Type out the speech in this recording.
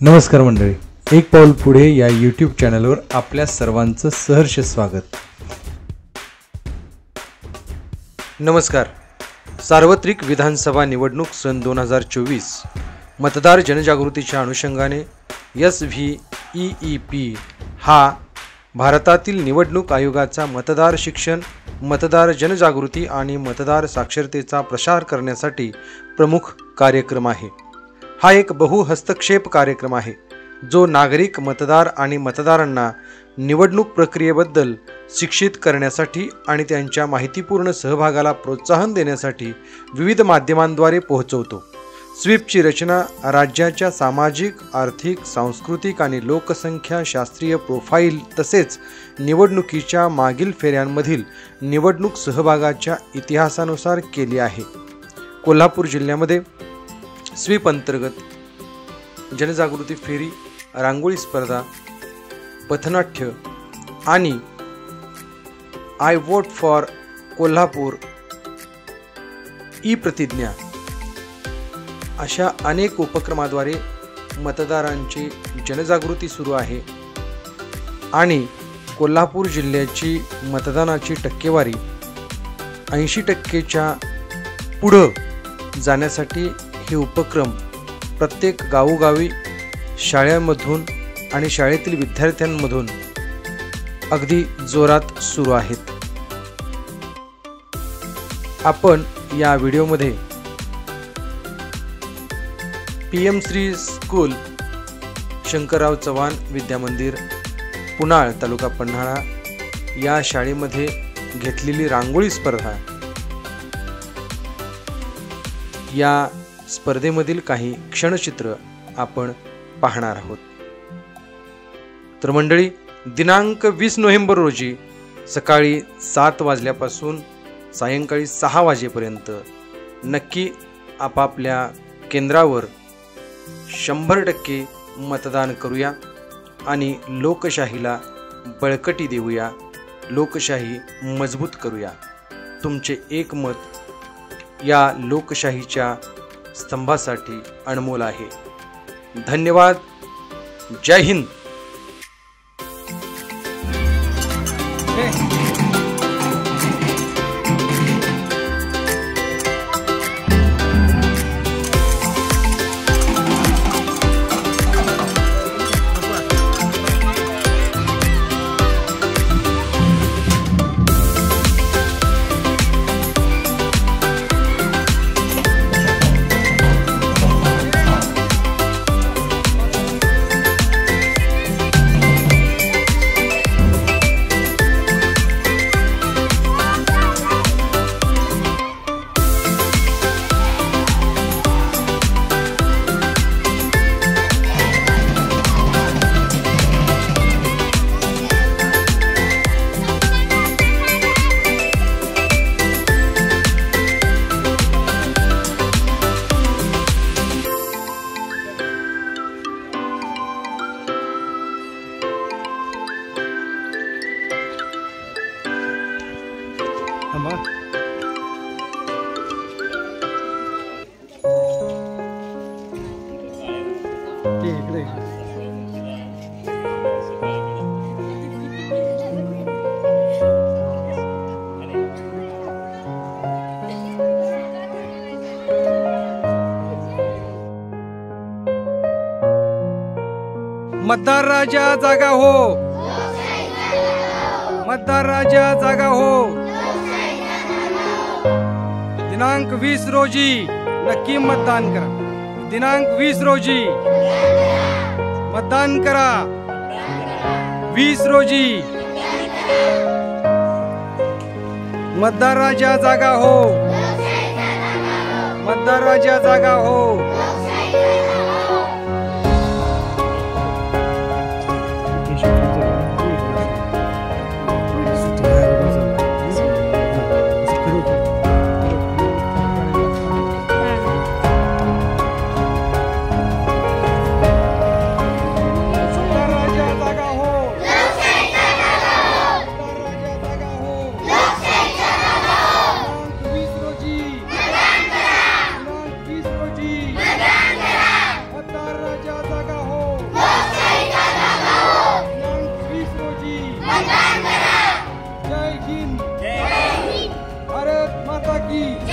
नमस्कार मंडळी, एक पाऊल पुढे या यूट्यूब चॅनलवर आपल्या सर्वांचं सहर्ष स्वागत। नमस्कार। सार्वत्रिक विधानसभा निवडणूक सन 2024 मतदार जनजागृतीच्या अनुषंगाने SVEEP हा भारतातील निवडणूक आयोगाचा मतदार शिक्षण, मतदार जनजागृती आणि मतदार साक्षरतेचा प्रसार करण्यासाठी प्रमुख कार्यक्रम आहे। हा एक बहुहस्तक्षेप कार्यक्रम आहे जो नागरिक, मतदार आणि मतदारांना निवडणूक प्रक्रियेबद्दल शिक्षित करण्यासाठी आणि त्यांच्या माहितीपूर्ण सहभागाला प्रोत्साहन देण्यासाठी विविध माध्यमांद्वारे पोहोचवतो। स्वीपची रचना राज्याच्या सामाजिक, आर्थिक, सांस्कृतिक आणि लोकसंख्या शास्त्रीय प्रोफाईल तसेच निवडणुकीच्या मागील फेऱ्यांमधील निवडणूक सहभागाच्या इतिहासानुसार केली आहे। कोल्हापूर जिल्ह्यामध्ये स्वीप अंतर्गत जनजागृती फेरी, रांगोळी स्पर्धा, पथनाट्य आणि I vote for Kolhapur, E प्रतिज्ञा अशा अनेक उपक्रमाद्वारे मतदारांची जनजागृती सुरू आहे आणि कोल्हापूर जिल्ह्याची मतदानाची टक्केवारी 80% पुढे जाण्यासाठी हे उपक्रम प्रत्येक गावोगावी, शाळांमधून आणि शाळेतील विद्यार्थ्यांमधून अगदी जोरात सुरू आहेत। आपण या व्हिडिओमध्ये PM श्री स्कूल, शंकरराव चव्हाण विद्यामंदिर, पुनाळ, तालुका पन्हाळा या शाळेमध्ये घेतलेली रांगोळी स्पर्धा, या स्पर्धेमधील काही क्षणचित्र आपण पाहणार आहोत। तर मंडळी, दिनांक 20 नोव्हेंबर रोजी सकाळी 7 वाजल्यापासून सायंकाळी 6 वाजेपर्यंत नक्की आपापल्या केंद्रावर 100% मतदान करूया आणि लोकशाहीला बळकटी देऊया, लोकशाही मजबूत करूया। तुमचे एक मत या लोकशाहीच्या स्तंभासाठी अनमोल आहे। धन्यवाद। जय हिंद। मतदार राजा जागा हो, मतदार राजा जागा हो। दिनांक 20 रोजी नक्की मतदान करा। दिनांक 20 रोजी मतदान करा। 20 रोजी मतदार राजा जागा हो, मतदार राजा जागा हो। मतदान करा। की